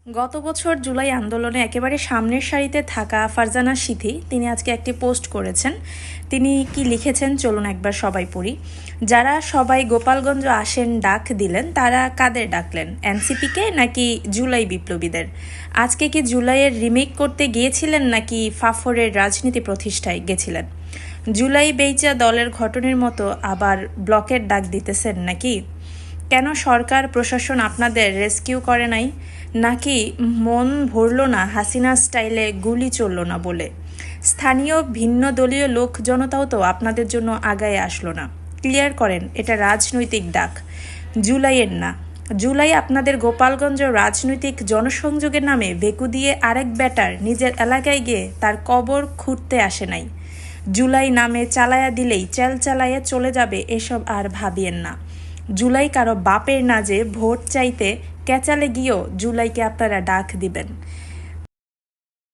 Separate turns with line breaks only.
গত বছর জুলাই আন্দোলনে একেবারে সামনের সারিতে থাকা ফারজানা সিথি তিনি আজকে একটি পোস্ট করেছেন। তিনি কি লিখেছেন চলুন একবার সবাই পড়ি। যারা সবাই গোপালগঞ্জ আসেন ডাক দিলেন তারা কাদের ডাকলেন, এনসিপিকে নাকি জুলাই বিপ্লবীদের? আজকে কি জুলাইয়ের রিমেক করতে গিয়েছিলেন নাকি ফাফরের রাজনীতি প্রতিষ্ঠায় গেছিলেন? জুলাই বেইচা দলের ঘটনের মতো আবার ব্লকের ডাক দিতেছেন নাকি? কেন সরকার প্রশাসন আপনাদের রেস্কিউ করে নাই? নাকি মন ভরল না হাসিনা স্টাইলে গুলি চলল না বলে? স্থানীয় ভিন্ন দলীয় লোক জনতাও তো আপনাদের জন্য আগায় আসলো না। ক্লিয়ার করেন, এটা রাজনৈতিক ডাক, জুলাইয়ের না। জুলাই আপনাদের গোপালগঞ্জ রাজনৈতিক জনসংযোগের নামে বেকু দিয়ে আরেক ব্যাটার নিজের এলাকায় গিয়ে তার কবর খুঁড়তে আসে নাই। জুলাই নামে চালায়া দিলেই চেল চালাইয়া চলে যাবে, এসব আর ভাবিয়েন না। জুলাই কারো বাপের না যে ভোট চাইতে ক্যাচালে গিয়েও জুলাইকে আপনারা ডাক দিবেন।